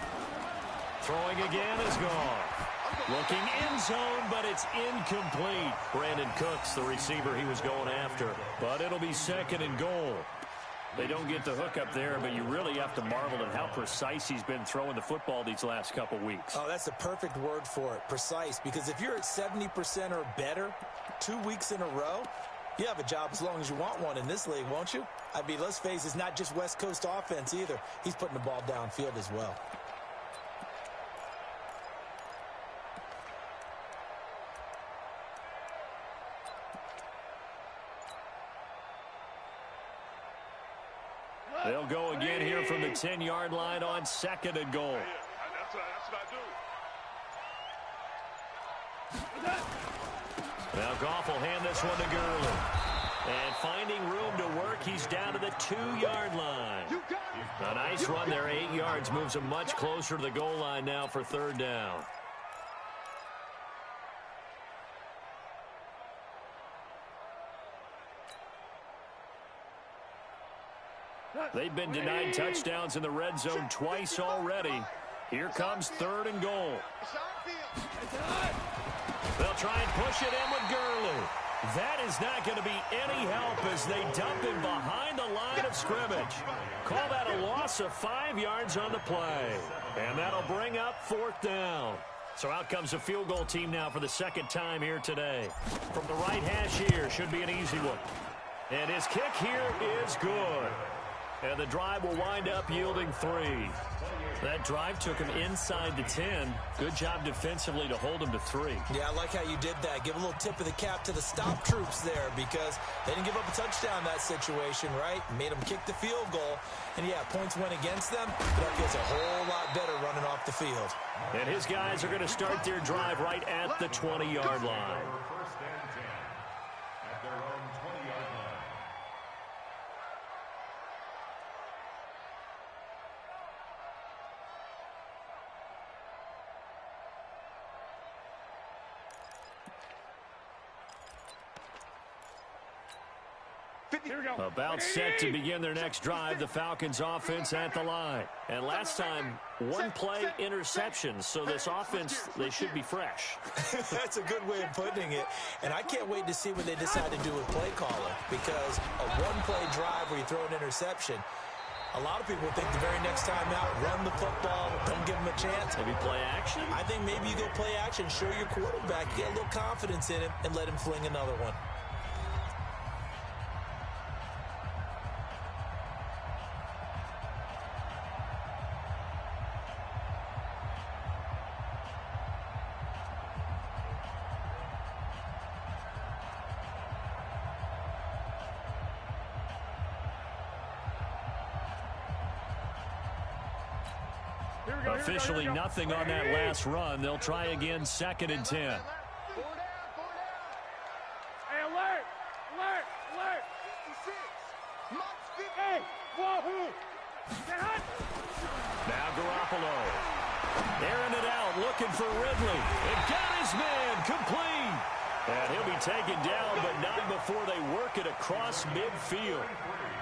S2: Throwing again is Goff. Looking in zone, but it's incomplete. Brandon Cooks, the receiver he was going after. But it'll be 2nd and goal. They don't get the hook up there, but you really have to marvel at how precise he's been throwing the football these last couple weeks.
S6: Oh, that's the perfect word for it, precise, because if you're at 70% or better 2 weeks in a row, you have a job as long as you want one in this league, won't you? I mean, let's face it, it's not just West Coast offense either. He's putting the ball downfield as well.
S2: They'll go again here from the 10-yard line on 2nd and goal.
S5: That's what I do.
S2: Now Goff will hand this one to Gurley. And finding room to work, he's down to the 2-yard line. A nice run there, 8 yards, moves him much closer to the goal line now for 3rd down. They've been denied touchdowns in the red zone twice already. Here comes 3rd and goal. They'll try and push it in with Gurley. That is not going to be any help as they dump him behind the line of scrimmage. Call that a loss of 5 yards on the play. And that'll bring up 4th down. So out comes the field goal team now for the 2nd time here today. From the right hash here, should be an easy one. And his kick here is good. And the drive will wind up yielding 3. That drive took him inside the 10. Good job defensively to hold him to 3.
S6: Yeah, I like how you did that. Give a little tip of the cap to the stop troops there because they didn't give up a touchdown in that situation, right? Made them kick the field goal. And, yeah, points went against them, but that feels a whole lot better running off the field.
S2: And his guys are going to start their drive right at the 20-yard line.
S3: First and 10 at their own 20-yard line.
S2: About set to begin their next drive, the Falcons offense at the line. And last time, 1 play interception, so this offense, they should be fresh.
S6: That's a good way of putting it. And I can't wait to see what they decide to do with play calling because a 1-play drive where you throw an interception, a lot of people think the very next time out, run the football, don't give them a chance.
S2: Maybe play action?
S6: I think maybe you go play action, show your quarterback, get a little confidence in him, and let him fling another one.
S2: Officially nothing on that last run. They'll try again 2nd and 10.
S4: Hey, alert! Alert! Alert! 56! Hey! Wahoo!
S2: Now Garoppolo. Airing it out, looking for Ridley. It got his man complete. And he'll be taken down, but not before they work it across midfield.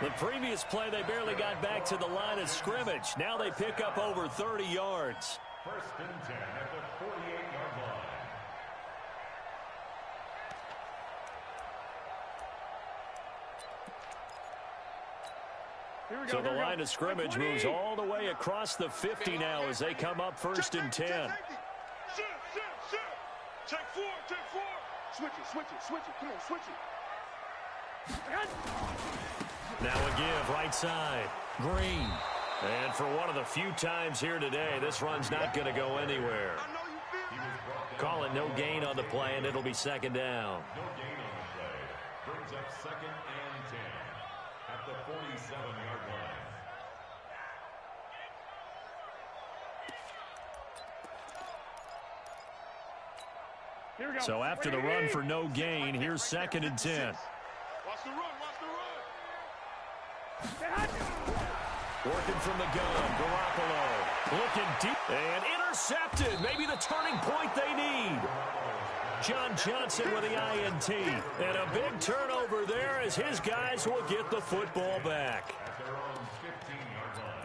S2: The previous play, they barely got back to the line of scrimmage. Now they pick up over 30 yards.
S3: First and 10 at the 48-yard line.
S2: So the line of scrimmage moves all the way across the 50 now as they come up 1st and 10.
S5: Take 4, take 4. Switch it. Come on, switch it.
S2: Now a give, right side. Green. And for one of the few times here today, this run's not going to go anywhere. Call it no gain on the play, and it'll be 2nd down.
S3: No gain on the play. Brings up 2nd and 10 at the 47-yard line.
S2: So after the run for no gain, here's 2nd and 10.
S5: Watch the run,
S2: Working from the gun, Garoppolo. Looking deep and intercepted. Maybe the turning point they need. John Johnson with the INT. And a big turnover there as his guys will get the football back.
S3: At their own 15-yard line.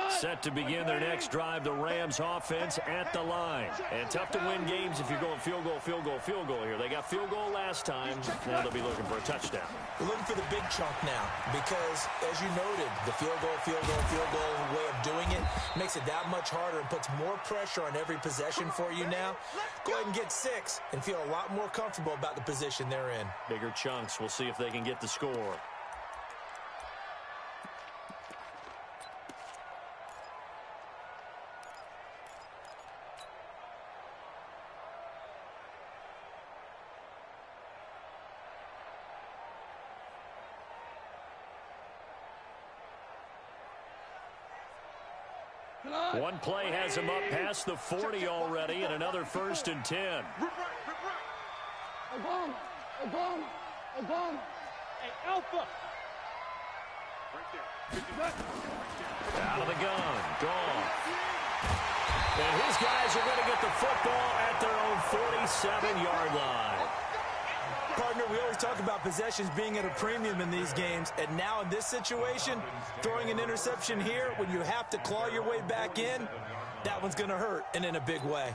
S2: Set to begin their next drive, the Rams offense at the line. And tough to win games if you're going field goal here. They got field goal last time. Now they'll be looking for a touchdown.
S6: We're looking for the big chunk now because, as you noted, the field goal way of doing it makes it that much harder and puts more pressure on every possession for you now. Go ahead and get 6 and feel a lot more comfortable about the position they're in.
S2: Bigger chunks. We'll see if they can get the score. One play has him up past the 40 already, and another 1st and 10.
S5: Rip right.
S4: Hey, Alpha.
S2: Out of the gun. Gone. And his guys are going to get the football at their own 47-yard line.
S6: Partner, we always talk about possessions being at a premium in these games, and now in this situation, throwing an interception here when you have to claw your way back in, that one's going to hurt, and in a big way.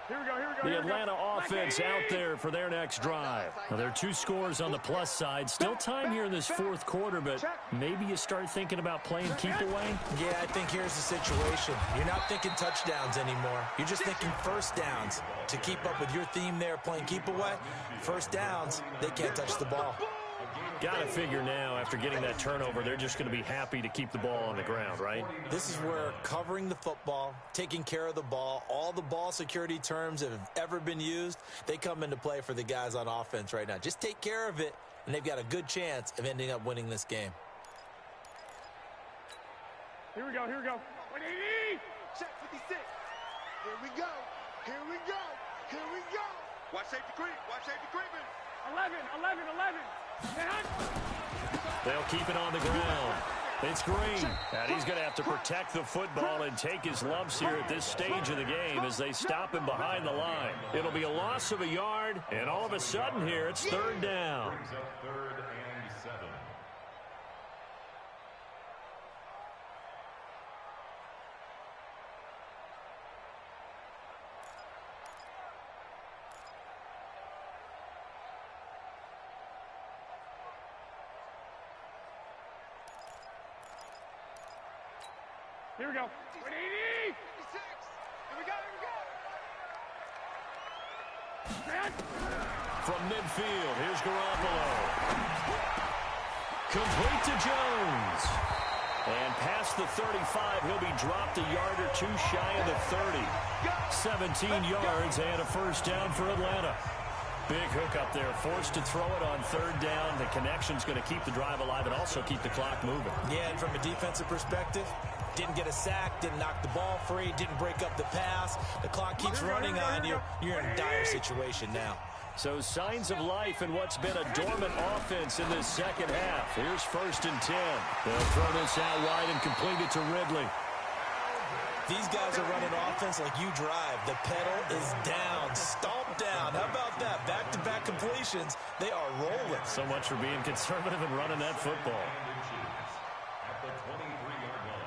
S4: Here we go.
S2: The Atlanta offense out there for their next drive. Now, there are 2 scores on the plus side. Still time here in this 4th quarter, but maybe you start thinking about playing keep away?
S6: Yeah, I think here's the situation. You're not thinking touchdowns anymore. You're just thinking first downs. To keep up with your theme there, playing keep away, first downs, they can't touch the ball.
S2: Got to figure now, after getting that turnover, they're just going to be happy to keep the ball on the ground, right?
S6: This is where covering the football, taking care of the ball, all the ball security terms that have ever been used, they come into play for the guys on offense right now. Just take care of it, and they've got a good chance of ending up winning this game.
S4: Here we go. 180.
S5: Check 56. Here we go. Watch safety creep. Creeping.
S4: 11.
S2: They'll keep it on the ground. It's Green. And he's going to have to protect the football and take his lumps here at this stage of the game as they stop him behind the line. It'll be a loss of a yard, and all of a sudden here, it's 3rd down.
S3: Brings up 3rd and 7.
S4: Here we go. 180.
S5: 56. Here we go.
S2: From midfield, here's Garoppolo. Complete to Jones. And past the 35, he'll be dropped a yard or 2 shy of the 30. 17 yards and a 1st down for Atlanta. Big hook up there, forced to throw it on 3rd down. The connection's going to keep the drive alive and also keep the clock moving.
S6: Yeah, and from a defensive perspective, didn't get a sack, didn't knock the ball free, didn't break up the pass. The clock keeps running on you. You're in a dire situation now.
S2: So signs of life in what's been a dormant offense in this 2nd half. Here's 1st and 10. They'll throw this out wide and complete it to Ridley.
S6: These guys are running offense like you drive. The pedal is down, stomp down. How about that? Back-to-back completions. They are rolling.
S2: So much for being conservative and running that football.
S3: At the 23-yard line.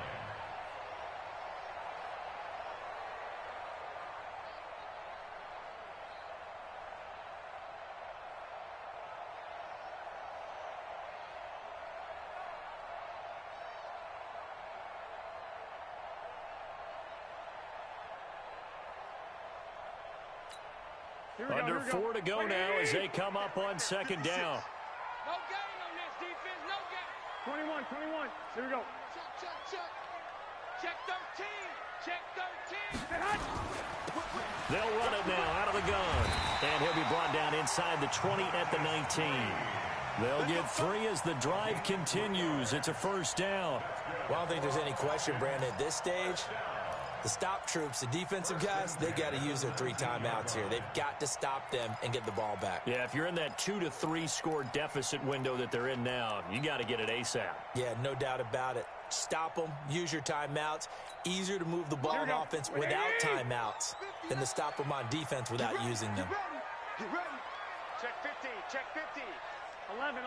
S2: Under 4 to go now as they come up on 2nd down.
S5: No gain on this defense. No gain.
S4: 21. Here we go.
S5: Check 13. Check 13.
S2: They'll run it now out of the gun. And he'll be brought down inside the 20 at the 19. They'll get 3 as the drive continues. It's a 1st down.
S6: Well, I don't think there's any question, Brandon, at this stage. The stop troops, the defensive guys, they got to use their 3 timeouts here. They've got to stop them and get the ball back.
S2: Yeah, if you're in that 2 to 3 score deficit window that they're in now, you got to get it ASAP.
S6: Yeah, no doubt about it. Stop them, use your timeouts. Easier to move the ball on offense without timeouts than to stop them on defense without using them.
S5: Get ready. Check 50. Check 50.
S4: 11.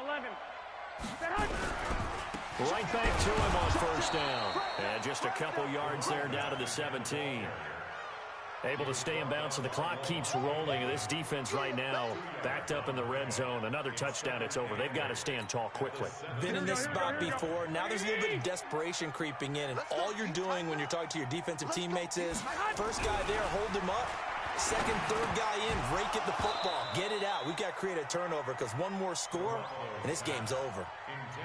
S2: Right back to him on 1st down. And just a couple yards there down to the 17. Able to stay in bounds, so the clock keeps rolling. This defense right now backed up in the red zone. Another touchdown, it's over. They've got to stand tall quickly.
S6: Been in this spot before. Now there's a little bit of desperation creeping in, and all you're doing when you're talking to your defensive teammates is, first guy there, hold him up. Second, third guy in, rake at the football. Get it out. We've got to create a turnover because one more score, and this game's over.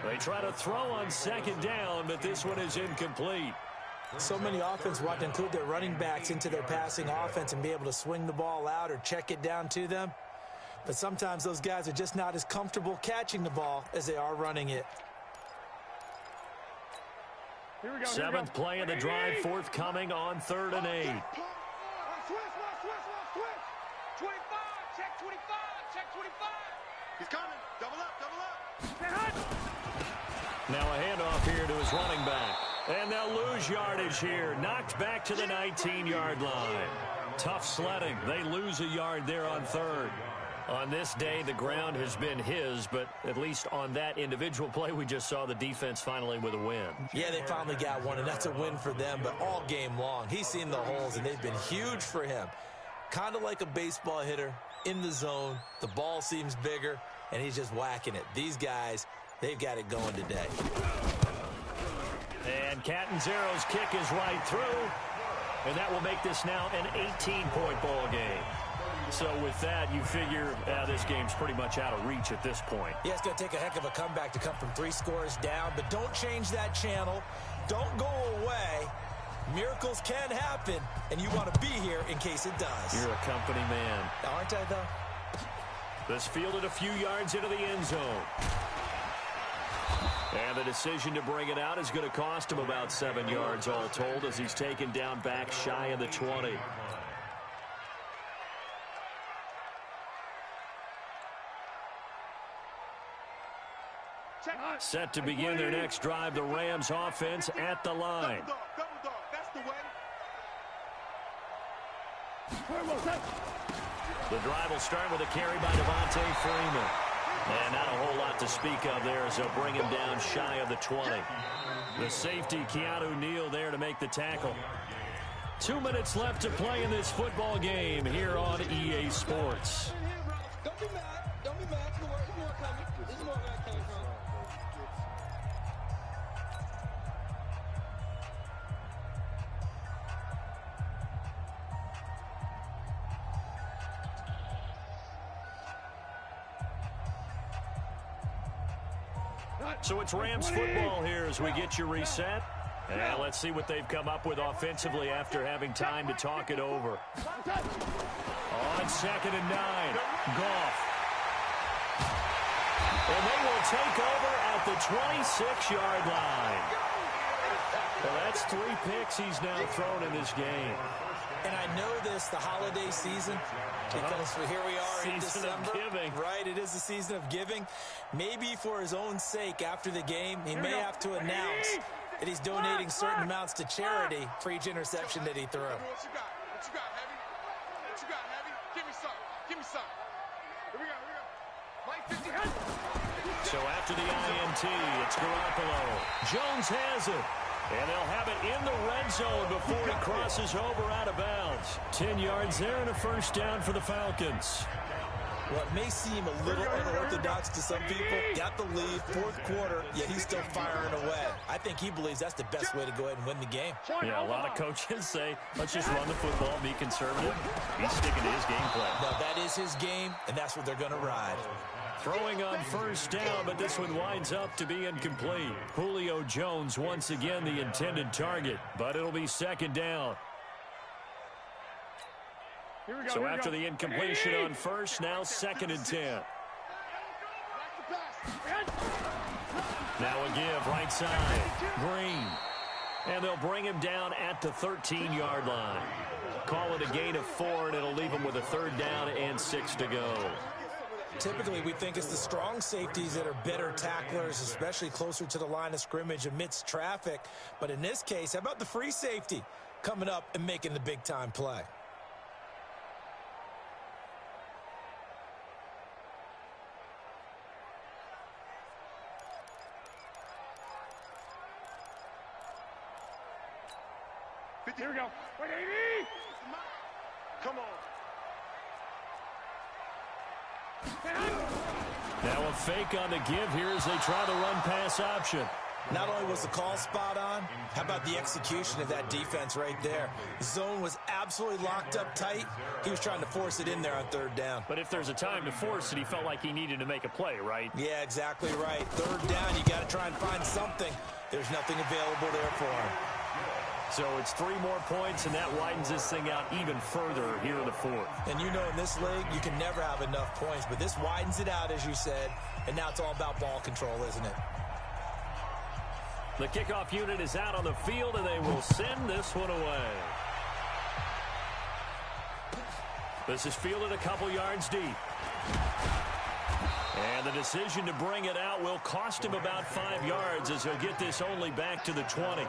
S2: They try to throw on 2nd down, but this one is incomplete.
S6: So many offense want to include their running backs into their passing offense and be able to swing the ball out or check it down to them. But sometimes those guys are just not as comfortable catching the ball as they are running it.
S2: Seventh play of the drive, forthcoming on 3rd and 8.
S5: Switch. 25. Check 25. Check 25. He's coming. Double up.
S2: Now a handoff here to his running back. And they'll lose yardage here. Knocked back to the 19-yard line. Tough sledding. They lose a yard there on 3rd. On this day, the ground has been his, but at least on that individual play, we just saw the defense finally with a win.
S6: Yeah, they finally got one, and that's a win for them, but all game long, he's seen the holes, and they've been huge for him. Kind of like a baseball hitter in the zone. The ball seems bigger, and he's just whacking it. These guys, they've got it going today.
S2: And Catanzaro's kick is right through, and that will make this now an 18-point ball game. So with that, you figure this game's pretty much out of reach at this point.
S6: Yeah, it's going to take a heck of a comeback to come from 3 scores down, but don't change that channel. Don't go away. Miracles can happen, and you want to be here in case it does.
S2: You're a company man.
S6: Aren't I, though?
S2: This fielded a few yards into the end zone. And the decision to bring it out is going to cost him about 7 yards all told as he's taken down back shy of the 20. Set to begin their next drive, the Rams offense at the line.
S5: Double dog. That's the way.
S2: The drive will start with a carry by Devontae Freeman. And not a whole lot to speak of there as they'll bring him down shy of the 20. The safety, Keanu Neal, there to make the tackle. 2 minutes left to play in this football game here on EA Sports.
S5: Don't be mad. Don't be mad. There's more coming. There's more where I came from.
S2: So it's Rams football here as we get you reset. And let's see what they've come up with offensively after having time to talk it over. On 2nd and 9, Goff. And they will take over at the 26-yard line. Well, that's 3 picks he's now thrown in this game.
S6: And I know this, the holiday season, because here we are in December.
S2: Season of giving.
S6: Right, it is the season of giving. Maybe for his own sake after the game, he may have to announce that he's donating certain amounts to charity for each interception that he threw.
S5: What you got? What you got, Heavy? What you got, Heavy? Give me some. Give me some. Here we go. Here we go. Mike 50.
S2: So after the INT, it's Garoppolo. Jones has it. And they'll have it in the red zone before he crosses over out of bounds. 10 yards there and a first down for the Falcons.
S6: What may seem a little unorthodox to some people, got the lead, 4th quarter, yet he's still firing away. I think he believes that's the best way to go ahead and win the game.
S2: Yeah, a lot of coaches say, let's just run the football, be conservative. He's sticking to his game plan.
S6: No, that is his game, and that's what they're going to ride.
S2: Throwing on first down, but this one winds up to be incomplete. Julio Jones once again the intended target, but it'll be 2nd down. So after the incompletion on first, now 2nd and 10. Now a give right side. Green. And they'll bring him down at the 13-yard line. Call it a gain of 4, and it'll leave him with a 3rd down and 6 to go.
S6: Typically, we think it's the strong safeties that are better tacklers, especially closer to the line of scrimmage amidst traffic. But in this case, how about the free safety coming up and making the big-time play?
S4: Here we go. Wait, 80!
S5: Come on.
S2: Now a fake on the give here as they try the run-pass option.
S6: Not only was the call spot on, how about the execution of that defense right there? Zone was absolutely locked up tight. He was trying to force it in there on 3rd down.
S2: But if there's a time to force it, he felt like he needed to make a play, right?
S6: Yeah, exactly right. 3rd down, you got to try and find something. There's nothing available there for him.
S2: So it's 3 more points, and that widens this thing out even further here in the 4th.
S6: And you know in this league, you can never have enough points, but this widens it out, as you said, and now it's all about ball control, isn't it?
S2: The kickoff unit is out on the field, and they will send this one away. This is fielded a couple yards deep. And the decision to bring it out will cost him about 5 yards as he'll get this only back to the 20.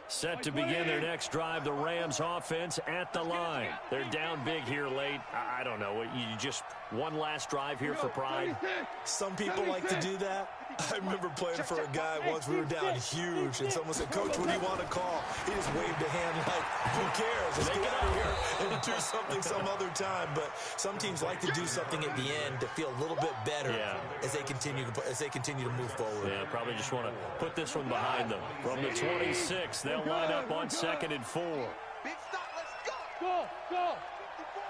S2: Set to begin their next drive, the Rams offense at the line. They're down big here late. I don't know. You just one last drive here for pride?
S6: Some people like to do that. I remember playing for a guy once. We were down huge, and someone said, "Coach, what do you want to call?" He just waved a hand like, "Who cares? Let's get out of here and do something some other time." But some teams like to do something at the end to feel a little bit better as they continue to move forward.
S2: Yeah, probably just want to put this one behind them. From the 26, they'll line up on 2nd and 4.
S5: Big stop, let's go. Go. 54.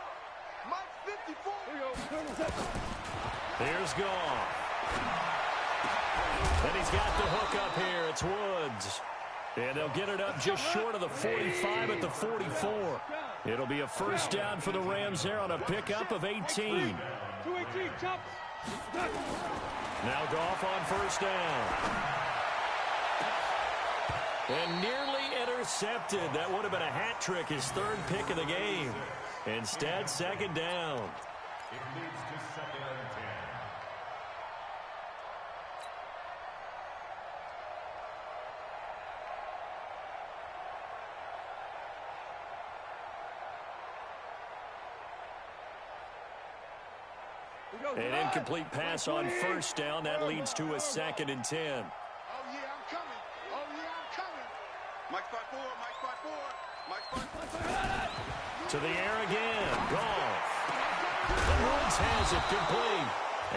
S5: Mike 54. Here you go.
S2: Here's Goff. And he's got the hook up here. It's Woods. And they'll get it up just short of the 45 at the 44. It'll be a first down for the Rams there on a pickup of 18.
S4: 218, jump.
S2: Now Goff on first down. And nearly intercepted. That would have been a hat trick, his 3rd pick of the game. Instead, 2nd down.
S3: It leads to 2nd and 10.
S2: An incomplete pass on first down. That leads to a 2nd and 10.
S5: Oh, yeah, I'm coming. Oh, yeah, I'm coming. Mike 5-4, Mike 5-4, Mike 5-4.
S2: To the air again. Goff. And Woods has it complete.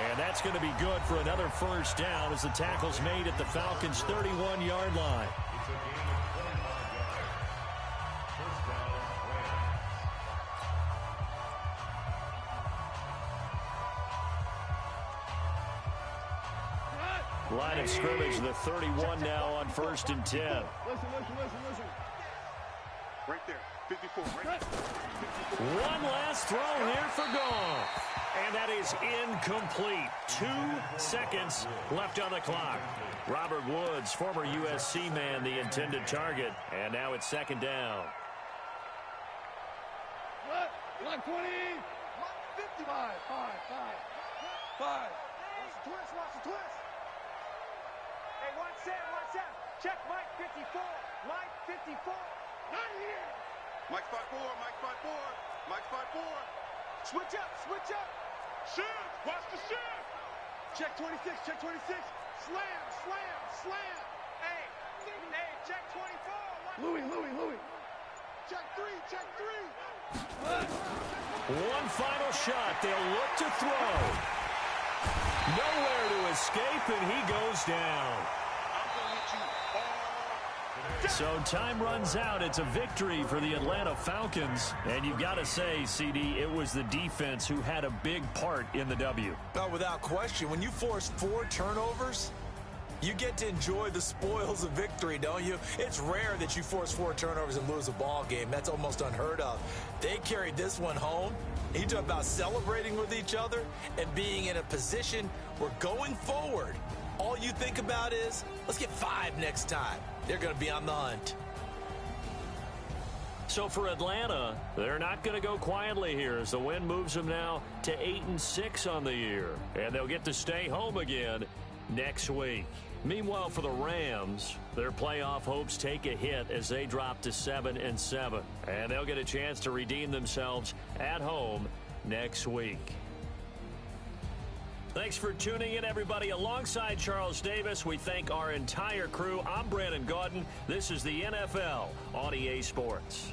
S2: And that's going to be good for another first down as the tackle's made at the Falcons' 31-yard line.
S3: It's a gain of 25 yards. First down, Rams.
S2: Line of scrimmage, the 31 now on 1st and 10.
S4: Listen.
S5: Right there, 54, right there. 54.
S2: One last throw here for Goff. And that is incomplete. 2 seconds left on the clock. Robert Woods, former USC man, the intended target. And now it's 2nd down.
S4: What? Like 20.
S5: Mike 55.
S4: 5.
S5: Watch the twist. Hey, watch that. Check Mike 54. Mike 54. Not here. Mike 5-4, Mike 5-4, Mike 5-4. Switch up. Shift. Watch the shift. Check 26. Slam. Hey, check 24.
S4: Louis.
S5: Check 3.
S2: One final shot. They'll look to throw. Nowhere to escape, and he goes down.
S5: I'm going to hit you all.
S2: So time runs out. It's a victory for the Atlanta Falcons. And you've got to say, CD, it was the defense who had a big part in the W.
S6: No, without question. When you force 4 turnovers, you get to enjoy the spoils of victory, don't you? It's rare that you force 4 turnovers and lose a ball game. That's almost unheard of. They carried this one home. You talk about celebrating with each other and being in a position where going forward, all you think about is, let's get 5 next time. They're going to be on the hunt.
S2: So for Atlanta, they're not going to go quietly here as the win moves them now to 8-6 on the year. And they'll get to stay home again next week. Meanwhile, for the Rams, their playoff hopes take a hit as they drop to 7-7. And they'll get a chance to redeem themselves at home next week. Thanks for tuning in, everybody. Alongside Charles Davis, we thank our entire crew. I'm Brandon Gaudin. This is the NFL on EA Sports.